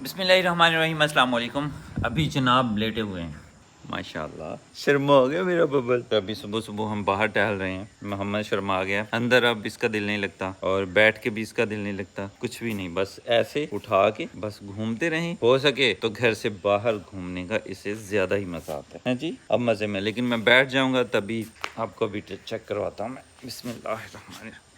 बिस्मिल्लाहिर्रहमानिर्रहीम, अस्सलाम वालेकुम। अभी जनाब लेटे हुए हैं माशाल्लाह। शर्मा हो गया मेरा बबल। अभी सुबह सुबह हम बाहर टहल रहे हैं। मोहम्मद शर्मा आ गया अंदर, अब इसका दिल नहीं लगता और बैठ के भी इसका दिल नहीं लगता, कुछ भी नहीं, बस ऐसे उठा के बस घूमते रहें। हो सके तो घर से बाहर घूमने का इससे ज्यादा ही मजा आता है जी। अब मजे में, लेकिन मैं बैठ जाऊंगा तभी आपको भी चेक करवाता हूँ मैं। बिस्मिल्लाहिर्रहमानिर्रहीम।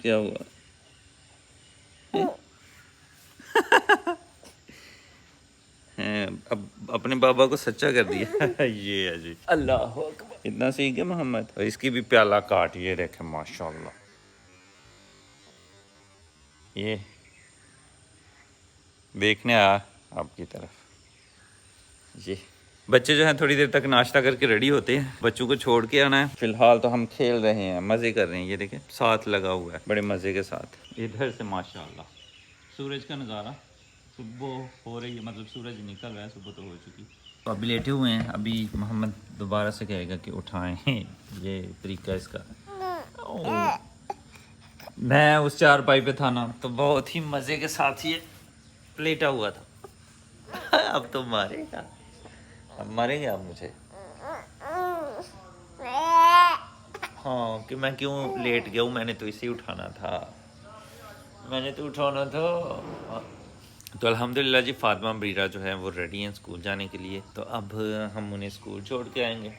क्या हुआ? हैं, अब अपने बाबा को सच्चा कर दिया। ये है जी, अल्लाह अकबर। इतना सीख गया मोहम्मद। और इसकी भी प्याला काट, ये देखे माशाल्लाह। ये देखने आ आपकी तरफ। ये बच्चे जो हैं थोड़ी देर तक नाश्ता करके रेडी होते हैं, बच्चों को छोड़ के आना है। फिलहाल तो हम खेल रहे हैं, मजे कर रहे हैं। ये देखें साथ लगा हुआ है बड़े मजे के साथ। इधर से माशाल्लाह सूरज का नज़ारा। सुबह हो रही है, मतलब सूरज निकल रहा है, सुबह तो हो चुकी। तो अभी लेटे हुए हैं। अभी मोहम्मद दोबारा से कहेगा कि उठाएं। ये तरीका इसका। मैं उस चारपाई पे था ना, तो बहुत ही मज़े के साथ ये लेटा हुआ था। अब तो मारेगा, अब मारेंगे आप मुझे। हाँ कि मैं क्यों लेट गया हूँ, मैंने तो इसे उठाना था, मैंने तो उठाना था। तो अल्हम्दुलिल्लाह जी, फातिमा बरीरा जो है वो रेडी हैं स्कूल जाने के लिए। तो अब हम उन्हें स्कूल छोड़ के आएंगे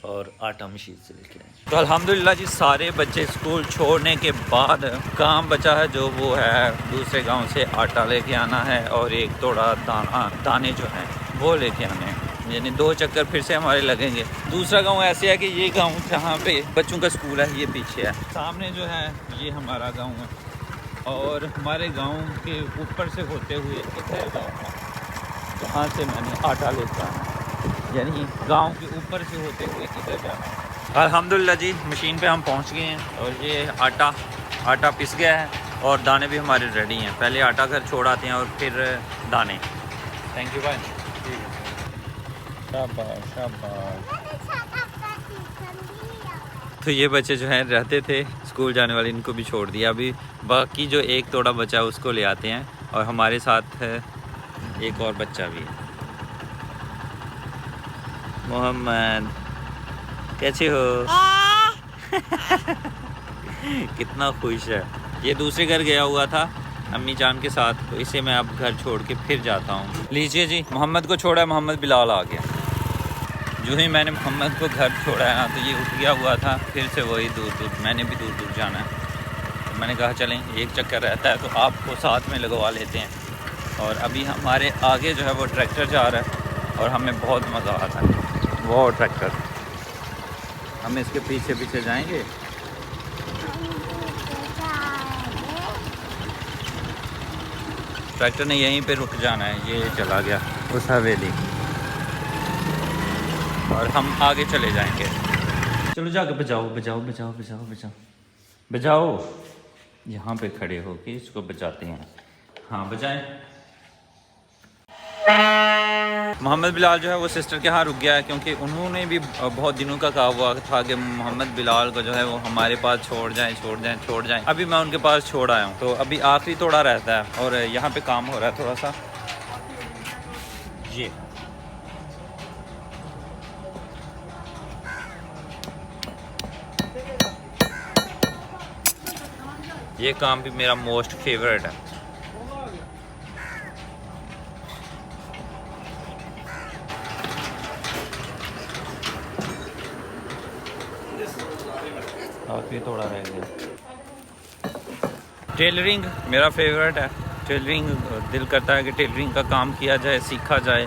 और आटा मशीन से लेके आएंगे। तो अल्हम्दुलिल्लाह जी, सारे बच्चे स्कूल छोड़ने के बाद काम बचा है जो वो है दूसरे गांव से आटा लेके आना है और एक थोड़ा दाने जो हैं वो लेके आने हैं। यानी 2 चक्कर फिर से हमारे लगेंगे। दूसरा गांव ऐसे है कि ये गांव जहाँ पे बच्चों का स्कूल है ये पीछे है, सामने जो है ये हमारा गांव है। और हमारे गांव के ऊपर से होते हुए इधर गाँव है जहाँ से मैंने आटा लेकर आना, यानी गांव के ऊपर से होते हुए इधर जाना। अल्हम्दुलिल्लाह जी, मशीन पे हम पहुँच गए हैं और ये आटा पिस गया है और दाने भी हमारे रेडी हैं। पहले आटा घर छोड़ आते हैं और फिर दाने। थैंक यू भाई। शाबाश शाबाश। तो ये बच्चे जो हैं रहते थे स्कूल जाने वाले, इनको भी छोड़ दिया। अभी बाकी जो एक तोड़ा बचा उसको ले आते हैं और हमारे साथ एक और बच्चा भी है। मोहम्मद कैसे हो? कितना खुश है। ये दूसरे घर गया हुआ था अम्मी जान के साथ, तो इसे मैं अब घर छोड़ के फिर जाता हूँ। लीजिए जी, मोहम्मद को छोड़ा, मोहम्मद बिलाल आ गया। जो ही मैंने मोहम्मद को घर छोड़ा है ना, तो ये उठ गया हुआ था फिर से वही दूर, मैंने भी दूर जाना है। तो मैंने कहा चलें, एक चक्कर रहता है तो आपको साथ में लगवा लेते हैं। और अभी हमारे आगे जो है वो ट्रैक्टर जा रहा है और हमें बहुत मज़ा आता है। वो ट्रैक्टर, हम इसके पीछे जाएंगे। ट्रैक्टर ने यहीं पे रुक जाना है, ये चला गया उस हवेली और हम आगे चले जाएंगे। चलो जाके बजाओ। यहाँ पे खड़े होके इसको बजाते हैं। हाँ बजाएं। मोहम्मद बिलाल जो है वो सिस्टर के यहाँ रुक गया है, क्योंकि उन्होंने भी बहुत दिनों का कहा हुआ था कि मोहम्मद बिलाल को जो है वो हमारे पास छोड़ जाएं। अभी मैं उनके पास छोड़ आया हूँ। तो अभी आखिरी तोड़ा रहता है और यहाँ पे काम हो रहा है थोड़ा सा। ये काम भी मेरा मोस्ट फेवरेट है। आखिरी थोड़ा रह गया। टेलरिंग मेरा फेवरेट है। टेलरिंग दिल करता है कि टेलरिंग का काम किया जाए, सीखा जाए।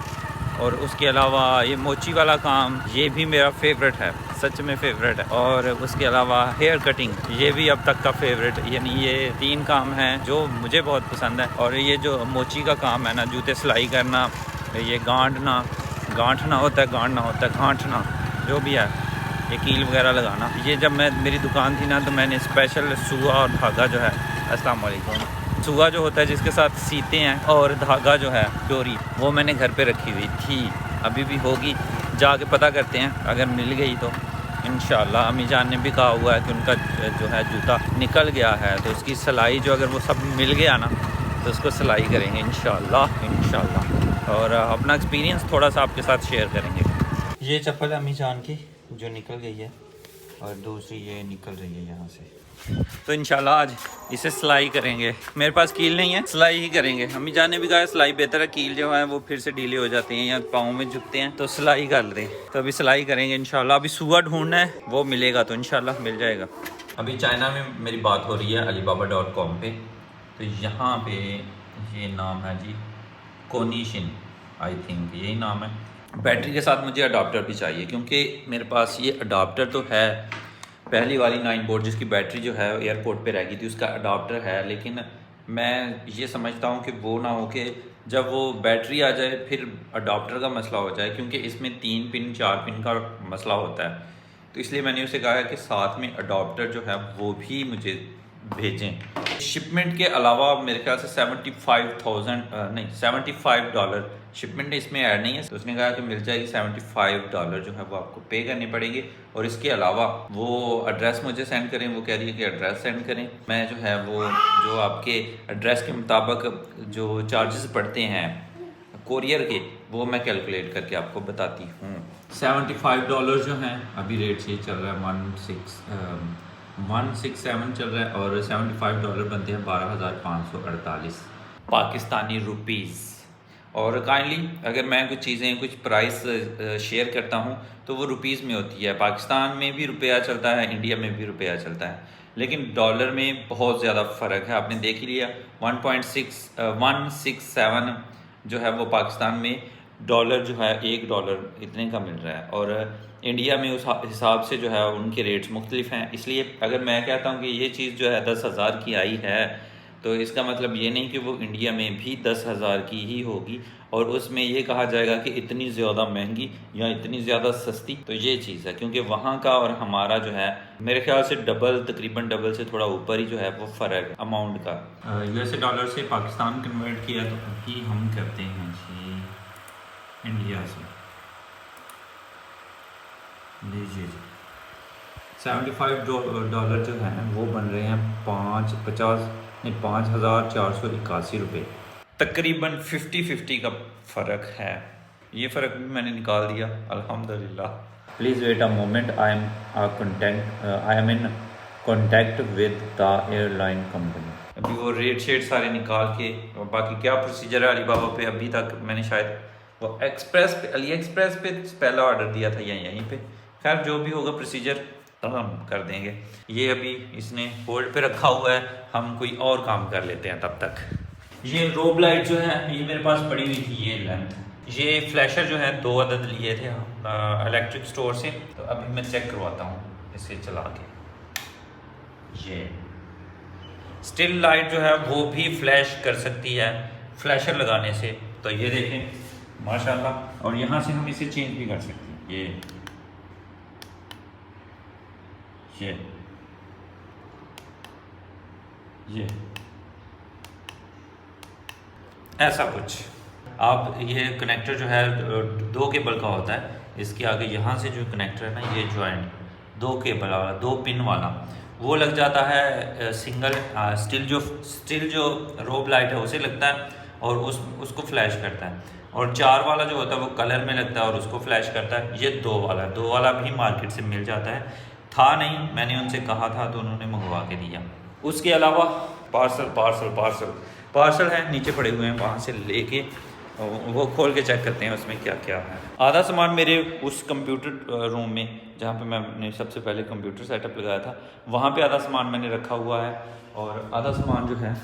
और उसके अलावा ये मोची वाला काम, ये भी मेरा फेवरेट है, सच में फेवरेट है। और उसके अलावा हेयर कटिंग, ये भी अब तक का फेवरेट। यानी ये 3 काम हैं जो मुझे बहुत पसंद है। और ये जो मोची का काम है ना, जूते सिलाई करना, ये गांठना होता है, गांठना जो भी है, ये कील वगैरह लगाना। ये जब मेरी दुकान थी ना, तो मैंने स्पेशल सुआ और धागा जो है, अस्सलाम वालेकुम, सुआ जो होता है जिसके साथ सीते हैं और धागा जो है डोरी, वो मैंने घर पे रखी हुई थी, अभी भी होगी, जाके पता करते हैं अगर मिल गई तो। इंशाल्लाह। अम्मी जान ने भी कहा हुआ है कि उनका जो है जूता निकल गया है, तो उसकी सिलाई जो अगर वो सब मिल गया ना तो उसको सिलाई करेंगे इंशाल्लाह इंशाल्लाह, और अपना एक्सपीरियंस थोड़ा सा आपके साथ शेयर करेंगे। ये चप्पल अम्मी जान की जो निकल गई है, और दूसरी ये निकल रही है यहाँ से, तो इंशाल्लाह आज इसे सिलाई करेंगे। मेरे पास कील नहीं है, सिलाई ही करेंगे। अम्मी जान ने भी कहा सिलाई बेहतर है, कील जो है वो फिर से ढीले हो जाते हैं या पाँव में झुकते हैं, तो सिलाई कर दें। तो अभी सिलाई करेंगे इंशाल्लाह। अभी सुआ ढूंढना है, वो मिलेगा तो इंशाल्लाह मिल जाएगा। अभी चाइना में मेरी बात हो रही है alibaba.com पे, तो यहाँ पे ये नाम है जी कोनिशिन, आई थिंक यही नाम है। बैटरी के साथ मुझे अडाप्टर भी चाहिए, क्योंकि मेरे पास ये अडाप्टर तो है, पहली वाली 9 बोर्ड जिसकी बैटरी जो है एयरपोर्ट पे रह गई थी उसका अडाप्टर है, लेकिन मैं ये समझता हूँ कि वो ना हो कि जब वो बैटरी आ जाए फिर अडाप्टर का मसला हो जाए, क्योंकि इसमें 3 पिन 4 पिन का मसला होता है। तो इसलिए मैंने उसे कहा कि साथ में अडाप्टर जो है वो भी मुझे भेजें। शिपमेंट के अलावा मेरे ख्याल से 75,000 नहीं $75 शिपमेंट इसमें ऐड नहीं है, तो उसने कहा कि मिल जाएगी। $75 जो है वो आपको पे करने पड़ेंगे, और इसके अलावा वो एड्रेस मुझे सेंड करें। वो कह रही है कि एड्रेस सेंड करें, मैं जो है वो जो आपके एड्रेस के मुताबिक जो चार्जेस पड़ते हैं कोरियर के, वो मैं कैलकुलेट करके आपको बताती हूँ। $75 जो हैं अभी रेट से चल रहा है 167 चल रहा है, और $75 बनते हैं 12,548 पाकिस्तानी रुपीज़। और काइंडली अगर मैं कुछ चीज़ें कुछ प्राइस शेयर करता हूँ तो वो रुपीज़ में होती है। पाकिस्तान में भी रुपया चलता है, इंडिया में भी रुपया चलता है, लेकिन डॉलर में बहुत ज़्यादा फ़र्क है। आपने देख ही लिया 1.167 जो है वो पाकिस्तान में डॉलर जो है $1 इतने का मिल रहा है, और इंडिया में उस हिसाब से जो है उनके रेट्स मुख्तलिफ हैं। इसलिए अगर मैं कहता हूँ कि ये चीज़ जो है 10,000 की आई है, तो इसका मतलब ये नहीं कि वो इंडिया में भी 10,000 की ही होगी, और उसमें ये कहा जाएगा कि इतनी ज़्यादा महंगी या इतनी ज़्यादा सस्ती। तो ये चीज़ है, क्योंकि वहाँ का और हमारा जो है मेरे ख्याल से डबल, तकरीबन डबल से थोड़ा ऊपर ही जो है वो फ़र्क है अमाउंट का। यूएसए डॉलर से पाकिस्तान कन्वर्ट किया तो अभी हम करते हैं जी इंडिया से, लीजिए जी $75 जो हैं वो बन रहे हैं 5,481 रुपये, तकरीबन 50-50 का फ़र्क है। ये फ़र्क भी मैंने निकाल दिया अल्हम्दुलिल्लाह। Please wait a moment, I am in contact with the airline company. अभी वो रेट शेट सारे निकाल के, और बाकी क्या प्रोसीजर है अलीबाबा पे, अभी तक मैंने शायद वो एक्सप्रेस पे, अली एक्सप्रेस पे पहला ऑर्डर दिया था या यहीं पे, खैर जो भी होगा प्रोसीजर तो हम कर देंगे। ये अभी इसने होल्ड पे रखा हुआ है, हम कोई और काम कर लेते हैं तब तक। ये रोब लाइट जो है ये मेरे पास पड़ी हुई थी, ये लेंथ, ये फ्लैशर जो है 2 अदद लिए थे इलेक्ट्रिक स्टोर से, तो अभी मैं चेक करवाता हूँ इसे चला के। ये स्टिल लाइट जो है वो भी फ्लैश कर सकती है फ्लैशर लगाने से, तो ये देखें माशाल्लाह, और यहाँ से हम इसे चेंज भी कर सकते हैं। ये ऐसा कुछ आप, ये कनेक्टर जो है 2 केबल का होता है, इसके आगे यहाँ से जो कनेक्टर है ना, ये जॉइंट 2 केबल वाला 2 पिन वाला, वो लग जाता है सिंगल स्टिल जो रोब लाइट है उसे लगता है और उसको फ्लैश करता है, और 4 वाला जो होता है वो कलर में लगता है और उसको फ्लैश करता है। ये 2 वाला भी मार्केट से मिल जाता है, था नहीं, मैंने उनसे कहा था तो उन्होंने मंगवा के दिया। उसके अलावा पार्सल है नीचे पड़े हुए हैं, वहाँ से लेके वो खोल के चेक करते हैं उसमें क्या क्या है। आधा सामान मेरे उस कंप्यूटर रूम में जहाँ पे मैंने सबसे पहले कंप्यूटर सेटअप लगाया था, वहाँ पे आधा सामान मैंने रखा हुआ है, और आधा सामान जो है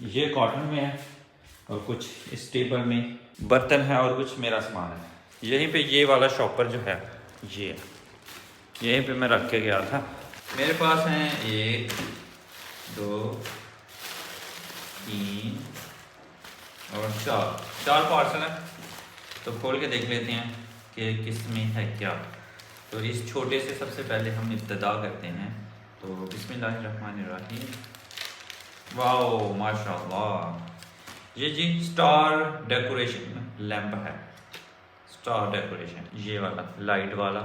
ये कॉटन में है, और कुछ इस टेबल में बर्तन है, और कुछ मेरा सामान है। यहीं पे ये वाला शॉपर जो है ये यहीं पे मैं रख के गया था। मेरे पास हैं 1 2 3 और 4 पार्सल है, तो खोल के देख लेते हैं कि किस में है क्या। तो इस छोटे से सबसे पहले हम इब्तिदा करते हैं, तो बिस्मिल्लाहिर्रहमानिर्रहीम। वाओ माशाल्लाह, ये जी स्टार डेकोरेशन लैंप है, स्टार डेकोरेशन, ये वाला लाइट वाला,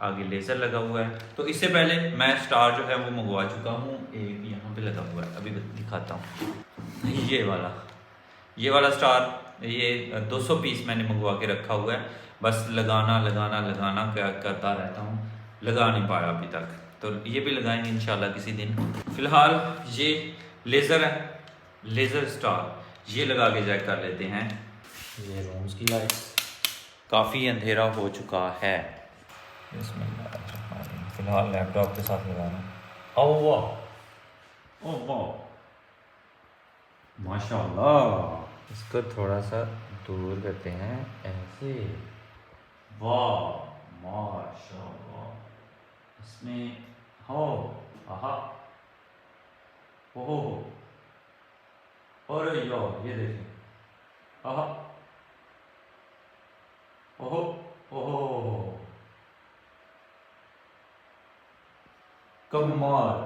आगे लेज़र लगा हुआ है। तो इससे पहले मैं स्टार जो है वो मंगवा चुका हूँ, एक यहाँ पे लगा हुआ है, अभी दिखाता हूँ। ये वाला स्टार, ये 200 पीस मैंने मंगवा के रखा हुआ है। बस लगाना क्या करता रहता हूँ, लगा नहीं पाया अभी तक। तो ये भी लगाएंगे इंशाल्लाह किसी दिन। फिलहाल ये लेज़र है, लेज़र स्टार, ये लगा के चेक कर लेते हैं। ये रूम्स की लाइट, काफ़ी अंधेरा हो चुका है। फिलहाल लैपटॉप के साथ लगाना। ओह वाह, ओह वाह, माशाल्लाह। इसको थोड़ा सा दूर करते हैं ऐसे। वाह माशाल्लाह, इसमें हो आहा, ओहो, अरे यार ये देखें, आहा, ओहो ओहो, कमाल।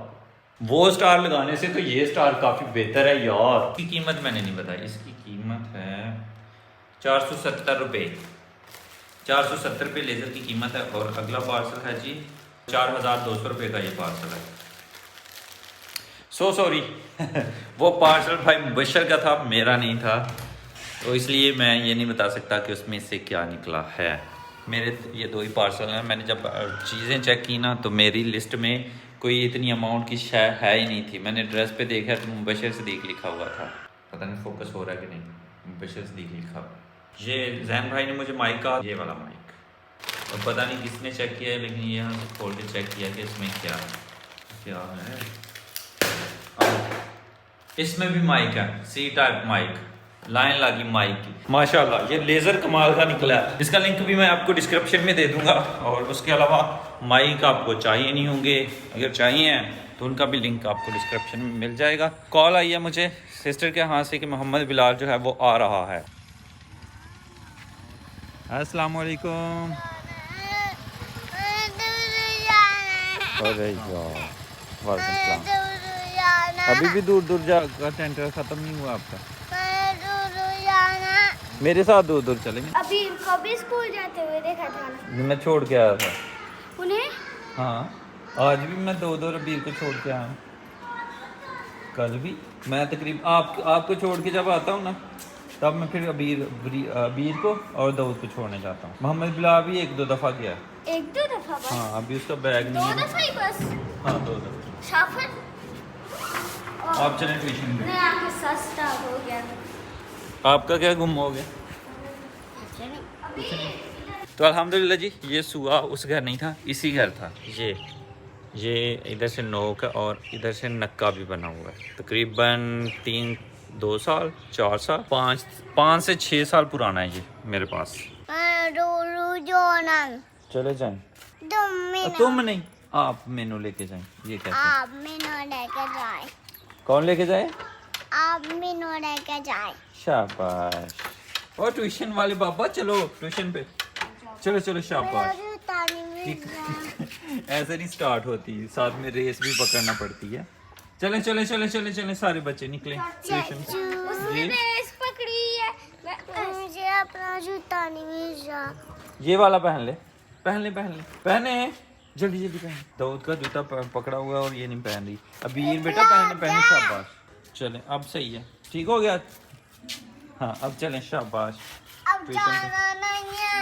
वो स्टार लगाने से तो ये स्टार काफ़ी बेहतर है यार। इसकी कीमत मैंने नहीं बताई, इसकी कीमत है 470 रुपये। 470 रुपये लेज़र की कीमत है। और अगला पार्सल है जी 4200 रुपये का ये पार्सल है। सॉरी वो पार्सल भाई मुबशर का था, मेरा नहीं था, तो इसलिए मैं ये नहीं बता सकता कि उसमें से क्या निकला है। मेरे ये 2 ही पार्सल हैं। मैंने जब चीज़ें चेक की ना तो मेरी लिस्ट में कोई इतनी अमाउंट की शय है ही नहीं थी। मैंने ड्रेस पे देखा तो मुबशर सदीक लिखा हुआ था, पता नहीं फोकस हो रहा है कि नहीं, मुबशर सदीक लिखा। ये जैन भाई ने मुझे माइक का, ये वाला माइक, और पता नहीं किसने चेक किया है, लेकिन यहाँ से खोल के चेक किया कि इसमें क्या है। इसमें भी माइक है, सी टाइप माइक, लाइन लगी माइक की, माशाल्लाह। ये लेज़र कमाल का निकला है। इसका लिंक भी मैं आपको डिस्क्रिप्शन में दे दूंगा। और उसके अलावा माइक आपको चाहिए नहीं होंगे, अगर चाहिए तो उनका भी लिंक आपको डिस्क्रिप्शन में मिल जाएगा। कॉल आई है मुझे सिस्टर के यहाँ से कि मोहम्मद बिलाल जो है वो आ रहा है। अस्सलाम वालेकुम। अरे यार, वालेकुम सलाम। अभी भी दूर जा का टेंटर ख़त्म नहीं हुआ आपका? मेरे साथ दूर चलेंगे। अभी कभी स्कूल जाते हुए देखा था ना, मैं छोड़ के आया था उन्हें। हाँ, आज भी मैं 2 रबीर को छोड़ के आया हूँ। कल भी मैं तकरीब आपको छोड़ के जब आता हूँ ना, तब मैं फिर अबीर को और दाऊद को छोड़ने जाता हूँ। मोहम्मद बिलाल भी 1-2 दफ़ा गया। 1-2 दफा बस? हाँ, अभी उसका बैग नहीं है। 2 दफा ही बस? हाँ, 2 दफ़ा। शाफर आप चले ट्यूशन में। नहीं, आपके साथ स्टार्ट हो गया। आपका क्या गुम हो गया? तो अल्हम्दुलिल्लाह जी, ये सुआ उस घर नहीं था, इसी घर था। ये इधर से नोक है और इधर से नक्का भी बना हुआ है। तकरीबन 2 साल 4 साल 5 से 6 साल पुराना है ये मेरे पास। चले जाएं? तुम नहीं, आप मेनू लेके जाएं। ये कैसे? आप मेनू लेके जाए। कौन लेके जाए? आप मेनू लेके जाए। शाबाश। और ट्यूशन वाले बाबा, चलो ट्यूशन पे, चलो शाबाश। ऐसे नहीं स्टार्ट होती, साथ में रेस भी पकड़ना पड़ती है। चले सारे बच्चे निकले ट्यूशन से। उसने रेस पकड़ी है, मुझे अपना जूता नहीं मिला। ये वाला पहन ले, पहने जल्दी पहन। दाऊद का जूता पकड़ा हुआ है और ये नहीं पहन रही। अबीर बेटा पहने शाबाश। चले, अब सही है, ठीक हो गया। हाँ, अब चलें, शाबाश। अब जाना नहीं है।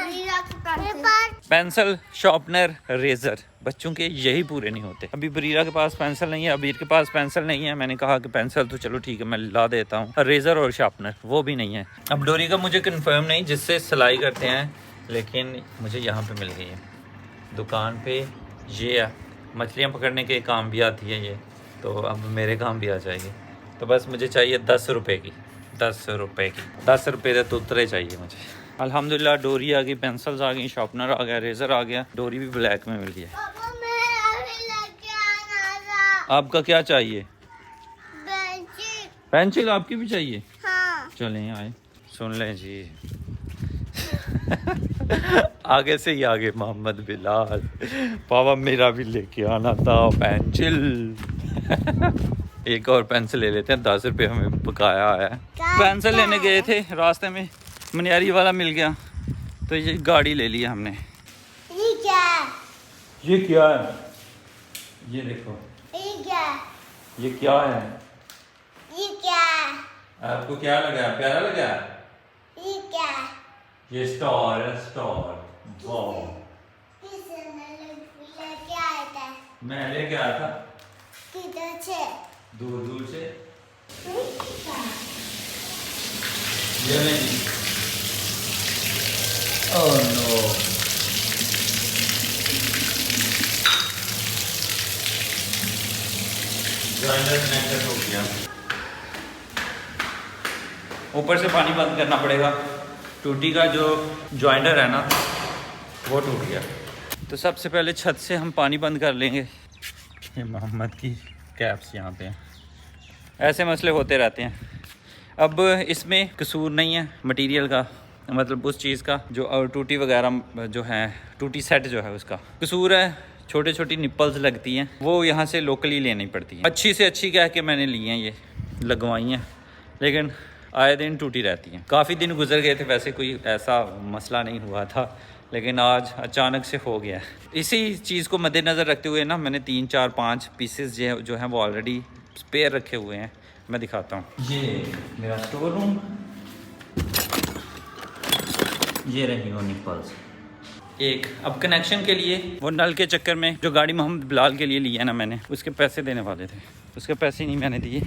पेंसिल, शार्पनर, रेजर, बच्चों के यही पूरे नहीं होते। अभी बरीरा के पास पेंसिल नहीं है, अबीर के पास पेंसिल नहीं है। मैंने कहा कि पेंसिल तो चलो ठीक है मैं ला देता हूँ, रेजर और शार्पनर वो भी नहीं है। अब डोरी का मुझे कंफर्म नहीं, जिससे सिलाई करते हैं, लेकिन मुझे यहाँ पे मिल गई है दुकान पे। ये है, मछलियाँ पकड़ने के काम भी आती है ये, तो अब मेरे काम भी आ जाएगी। तो बस मुझे चाहिए 10 रुपये की, 10 रुपये की, 10 रुपये तो उतरे चाहिए मुझे। अल्हम्दुलिल्लाह डोरी आ गई, पेंसिल्स आ गई, शार्पनर आ गया, रेज़र आ गया, डोरी भी ब्लैक में मिल गई है। आपका क्या चाहिए? पेंसिल आपकी भी चाहिए? हाँ। चलें आए, सुन लें जी। आगे से ही आगे मोहम्मद बिलाल, पापा मेरा भी लेके आना था पेंसिल। एक और पेंसिल ले लेते हैं, 10 रुपये हमें बकाया है। पेंसिल लेने गए थे, रास्ते में मनियारी वाला मिल गया, तो ये गाड़ी ले लिया हमने। ये क्या? ये क्या है? ये देखो, ये क्या? ये क्या है? ये क्या? आपको क्या लगा? प्यारा लगा? ये क्या? ये स्टार है, स्टार। वाह, किसने लेके आया था? मैं लेके आया था किधर से? दूर दूर से। क्या? ये नहीं। ओह नो, ग्राइंडर कनेक्टेड हो गया। ऊपर से पानी बंद करना पड़ेगा। टूटी का जो जॉइंटर है ना वो टूट गया। तो सबसे पहले छत से हम पानी बंद कर लेंगे। ये मोहम्मद की कैप्स यहाँ पे हैं। ऐसे मसले होते रहते हैं। अब इसमें कसूर नहीं है मटेरियल का, मतलब उस चीज़ का जो टूटी वगैरह जो है, टूटी सेट जो है उसका कसूर है। छोटी छोटी निप्पल्स लगती हैं, वो यहाँ से लोकली लेनी पड़ती हैं। अच्छी से अच्छी कह के मैंने ली हैं, ये लगवाई हैं, लेकिन आए दिन टूटी रहती हैं। काफ़ी दिन गुजर गए थे, वैसे कोई ऐसा मसला नहीं हुआ था, लेकिन आज अचानक से हो गया। इसी चीज़ को मद्देनज़र रखते हुए ना मैंने 3 4 5 पीसेस जो हैं वो ऑलरेडी स्पेयर रखे हुए हैं। मैं दिखाता हूँ। ये मेरा स्टोर रूम, ये रही वो निप्पल्स। एक अब कनेक्शन के लिए वो नल के चक्कर में जो गाड़ी मोहम्मद बिलाल के लिए लिया ना मैंने, उसके पैसे देने वाले थे, उसके पैसे नहीं मैंने दिए।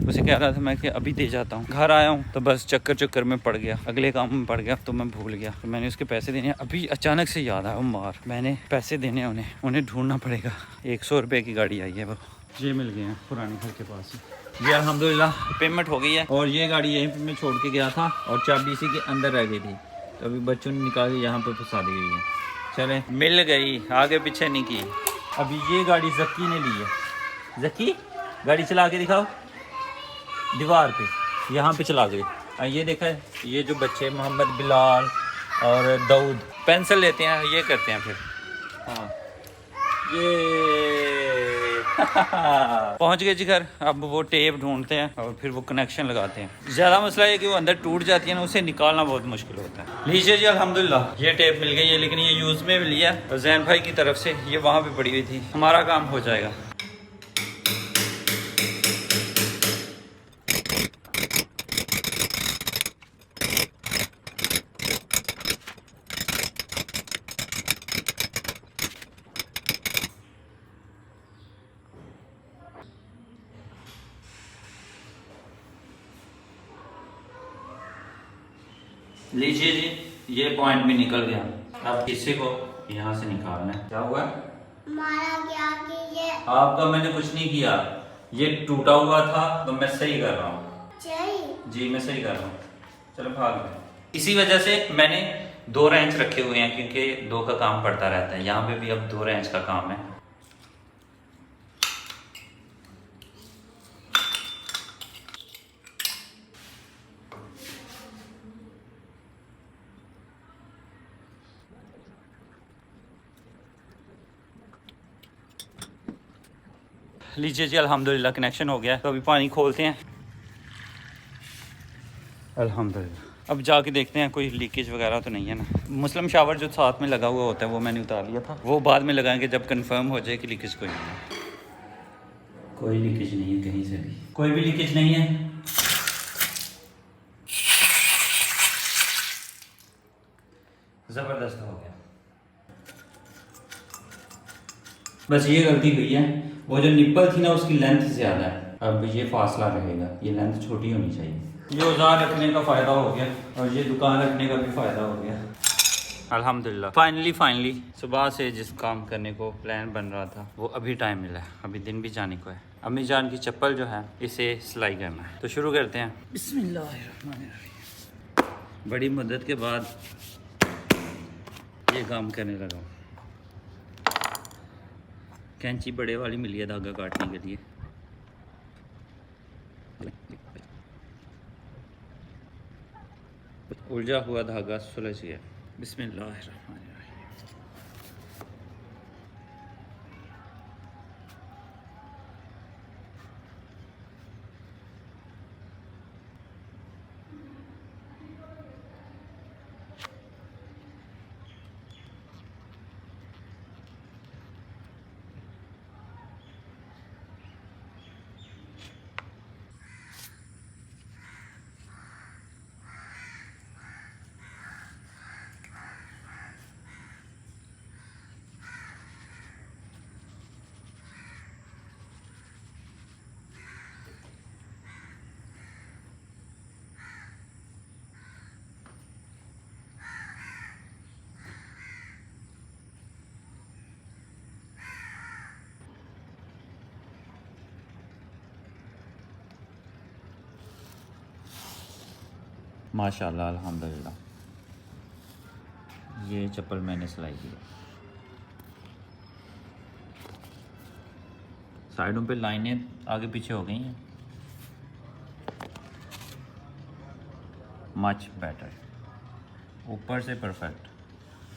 उसे कह रहा था मैं कि अभी दे जाता हूँ। घर आया हूँ तो बस चक्कर में पड़ गया, अगले काम में पड़ गया, तो मैं भूल गया। तो मैंने उसके पैसे देने, अभी अचानक से याद आया मार, मैंने पैसे देने उन्हें ढूंढना पड़ेगा। 100 रुपये की गाड़ी आई है वो, ये मिल गए हैं पुराने घर के पास ही। ये अल्हम्दुलिल्लाह पेमेंट हो गई है। और ये गाड़ी यहीं पे मैं छोड़ के गया था और चाबी इसी के अंदर रह गई थी, तो अभी बच्चों ने निकाल के यहाँ पे फंसा दी गई है। चले, मिल गई, आगे पीछे नहीं की। अभी ये गाड़ी जक्की ने ली है। जक्की गाड़ी चला के दिखाओ दीवार पे, यहाँ पे चला गई। ये देखा है, ये जो बच्चे मोहम्मद बिलाल और दाऊद पेंसिल लेते हैं, ये करते हैं फिर। हाँ ये पहुंच गए जी घर। अब वो टेप ढूंढते हैं और फिर वो कनेक्शन लगाते हैं। ज़्यादा मसला है कि वो अंदर टूट जाती है ना, उसे निकालना बहुत मुश्किल होता है। लीजिए जी अल्हम्दुलिल्लाह ये टेप मिल गई है, लेकिन ये यूज़ में लिया और जैन भाई की तरफ से, ये वहाँ पे पड़ी हुई थी। हमारा काम हो जाएगा। लीजिए जी, ये पॉइंट भी निकल गया। अब किसी को यहाँ से निकालना है। क्या हुआ? मारा क्या कि ये आपका मैंने कुछ नहीं किया, ये टूटा हुआ था तो मैं सही कर रहा हूँ। चाहिए। जी मैं सही कर रहा हूँ। चलो भाग गए। इसी वजह से मैंने 2 रेंच रखे हुए हैं, क्योंकि 2 का काम पड़ता रहता है। यहाँ पे भी अब 2 रेंच का काम है। लीजिए जी अल्हम्दुलिल्लाह कनेक्शन हो गया है। तो अभी पानी खोलते हैं। अल्हम्दुलिल्लाह अब जाके देखते हैं कोई लीकेज वगैरह तो नहीं है ना। मुस्लिम शावर जो साथ में लगा हुआ होता है वो मैंने उतार लिया था, वो बाद में लगाएंगे जब कंफर्म हो जाए कि लीकेज कोई नहीं है। कोई लीकेज नहीं है, कहीं से भी कोई भी लीकेज नहीं है। ज़बरदस्त हो गया। बस ये गलती हुई है, वो जो निप्पल थी ना उसकी लेंथ ज़्यादा है। अब ये फासला रहेगा, ये लेंथ छोटी होनी चाहिए। ये औजार रखने का फ़ायदा हो गया और ये दुकान रखने का भी फ़ायदा हो गया। अल्हम्दुलिल्लाह फाइनली सुबह से जिस काम करने को प्लान बन रहा था वो अभी टाइम मिला है। अभी दिन भी जाने को है। अम्मी जान की चप्पल जो है इसे सिलाई करना है, तो शुरू करते हैं। बिस्मिल्लाहिर्रहमानिर्रहीम। बड़ी मुद्दत के बाद ये काम करने लगा हूँ। कैंची बड़े वाली मिली है धागा काटने के लिए। उलझा हुआ धागा सुलझ गया। बिस्मिल्लाहिर्रहमानिर्रहीम। माशाल्लाह अल्हम्दुलिल्लाह। ये चप्पल मैंने सिलाई की है। साइडों पे लाइनें आगे पीछे हो गई हैं। मच बेटर, ऊपर से परफेक्ट।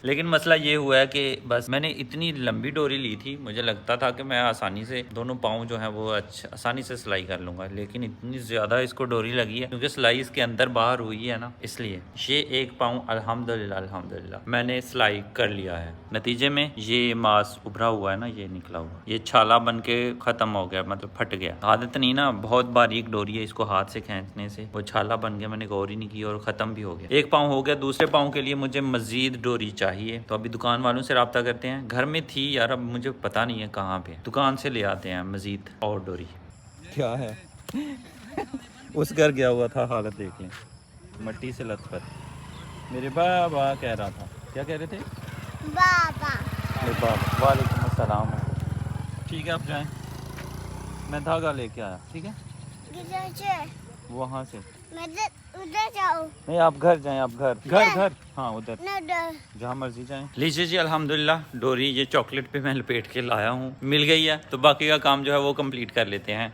लेकिन मसला ये हुआ है कि बस मैंने इतनी लंबी डोरी ली थी, मुझे लगता था कि मैं आसानी से दोनों पाँव जो हैं वो आसानी से सिलाई कर लूँगा, लेकिन इतनी ज़्यादा इसको डोरी लगी है क्योंकि सिलाई इसके अंदर बाहर हुई है ना, इसलिए ये एक पाँव अल्हम्दुलिल्लाह अल्हम्दुलिल्लाह मैंने सिलाई कर लिया है। नतीजे में ये मांस उभरा हुआ है ना, ये निकला हुआ, ये छाला बन के ख़त्म हो गया, मतलब फट गया। आदत नहीं ना, बहुत बारीक डोरी है, इसको हाथ से खींचने से वो छाला बन गया, मैंने गौर ही नहीं की और ख़त्म भी हो गया। एक पाँव हो गया। दूसरे पाँव के लिए मुझे मज़ीद डोरी चाहिए, तो अभी दुकान वालों से रब्ता करते हैं। घर में थी यार, अब मुझे पता नहीं है कहाँ पे, दुकान से ले आते हैं मज़ीद और डोरी। क्या है उस घर गया हुआ था, हालत देख लें, मट्टी से लथपथ। मेरे बाबा कह रहा था, क्या कह रहे थे? बाबा। मेरे बाबा, वालेकुम अस्सलाम। ठीक है आप जाएं, मैं धागा लेके आया। ठीक है, किधर से? वहाँ से। मैं उधर जाऊँ? नहीं आप घर जाएं, आप घर, हाँ उधर, उधर जहाँ मर्जी जाएं। लीजिए जी, अल्हम्दुलिल्लाह डोरी ये चॉकलेट पे मैं लपेट के लाया हूँ, मिल गई है, तो बाकी का काम जो है वो कंप्लीट कर लेते हैं।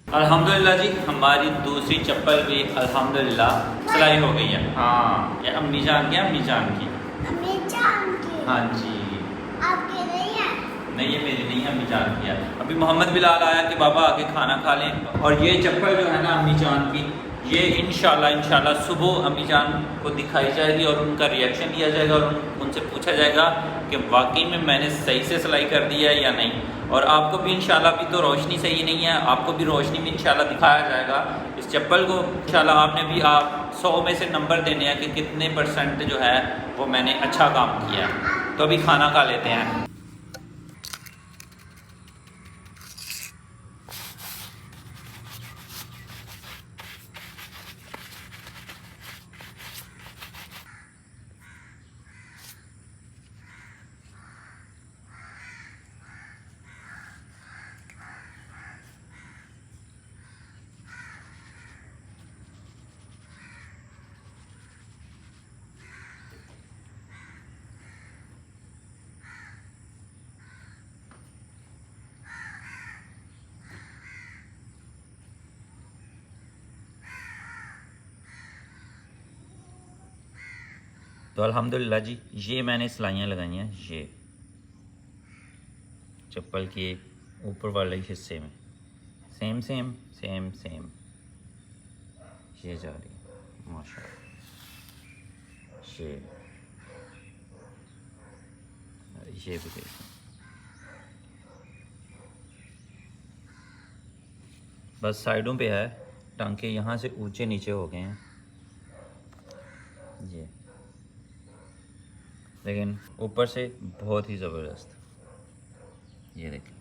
अल्हम्दुलिल्लाह जी, हमारी दूसरी चप्पल भी अल्हम्दुलिल्लाह सिलाई हो गई है। हाँ, ये अम्मी जान की, अम्मी जान की। अम्मी जान की? हाँ जी। आपकी नहीं है? नहीं, ये मेरी नहीं है, अम्मी जान की है। अभी मोहम्मद बिलाल आया कि बाबा आके खाना खा लें, और ये चप्पल जो है ना अम्मी जान की, ये इंशाल्लाह सुबह अम्मी जान को दिखाई जाएगी और उनका रिएक्शन लिया जाएगा और उनसे पूछा जाएगा कि वाकई में मैंने सही से सिलाई कर दी है या नहीं। और आपको भी इंशाल्लाह, भी तो रोशनी सही नहीं है, आपको भी रोशनी में इंशाल्लाह दिखाया जाएगा इस चप्पल को। इंशाल्लाह आपने भी, आप 100 में से नंबर देने हैं कि कितने % जो है वो मैंने अच्छा काम किया है। तो अभी खाना खा लेते हैं। तो अल्हम्दुलिल्लाह जी, ये मैंने सिलाइयाँ लगाई हैं, ये चप्पल के ऊपर वाले हिस्से में सेम ये जा रही है माशाल्लाह। ये भी देखें, बस साइडों पे है, टांके यहाँ से ऊंचे नीचे हो गए हैं ये, लेकिन ऊपर से बहुत ही ज़बरदस्त। ये देखें,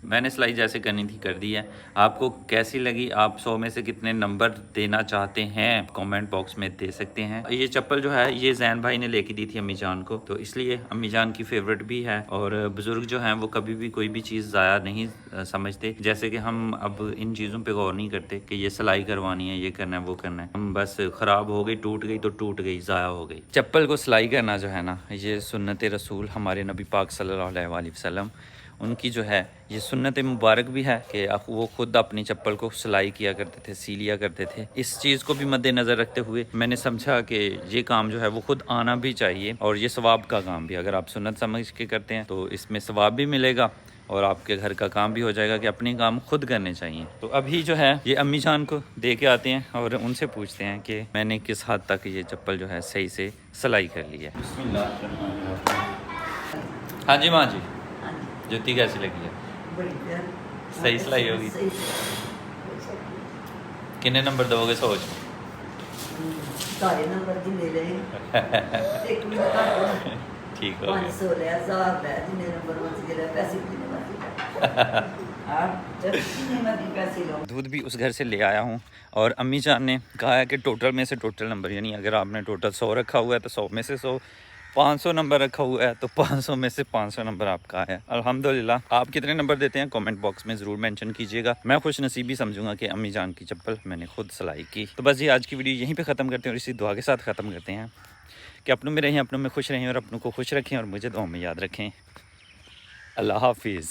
मैंने सिलाई जैसे करनी थी कर दी है। आपको कैसी लगी, आप 100 में से कितने नंबर देना चाहते हैं, कमेंट बॉक्स में दे सकते हैं। ये चप्पल जो है ये जैन भाई ने लेके दी थी अम्मी जान को, तो इसलिए अम्मी जान की फेवरेट भी है। और बुज़ुर्ग जो हैं वो कभी भी कोई भी चीज़ ज़ाया नहीं समझते, जैसे कि हम अब इन चीज़ों पर गौर नहीं करते कि ये सिलाई करवानी है, ये करना है, वो करना है। हम बस ख़राब हो गई, टूट गई तो टूट गई, ज़ाया हो गई। चप्पल को सिलाई करना जो है ना, ये सुन्नत रसूल हमारे नबी पाक सल्लल्लाहु अलैहि वसल्लम, उनकी जो है ये सुन्नत मुबारक भी है कि वो खुद अपनी चप्पल को सिलाई किया करते थे, सी लिया करते थे। इस चीज़ को भी मद्देनज़र रखते हुए मैंने समझा कि ये काम जो है वो खुद आना भी चाहिए, और ये सवाब का काम भी, अगर आप सुन्नत समझ के करते हैं तो इसमें सवाब भी मिलेगा, और आपके घर का काम भी हो जाएगा कि अपने काम खुद करने चाहिए। तो अभी जो है ये अम्मी जान को दे के आते हैं और उनसे पूछते हैं कि मैंने किस हद तक ये चप्पल जो है सही से सिलाई कर ली है। हाँ जी माँ जी, जूती कैसी लगी है? सही सिलाई होगी? कितने नंबर दोगे सोच? सारे नंबर जिन्ने ले एक मिनट का ठीक हो गया। 500 ले 1000 ले जिन्ने नंबर बच गए पैसे कितने बच गए। दूध भी उस घर से ले आया हूँ और अम्मी जान ने कहा है कि टोटल में से टोटल नंबर, यानी अगर आपने टोटल 100 रखा हुआ है तो 100 में से 100, 500 नंबर रखा हुआ है तो 500 में से 500 नंबर आपका है। अल्हम्दुलिल्लाह। आप कितने नंबर देते हैं कमेंट बॉक्स में ज़रूर मेंशन कीजिएगा। मैं खुश नसीबी समझूंगा कि अम्मी जान की चप्पल मैंने खुद सिलाई की। तो बस ये आज की वीडियो यहीं पे ख़त्म करते हैं और इसी दुआ के साथ ख़त्म करते हैं कि अपनों में रहें, अपनों में खुश रहें और अपनों को खुश रखें और मुझे दुआ में याद रखें। अल्लाह हाफिज़।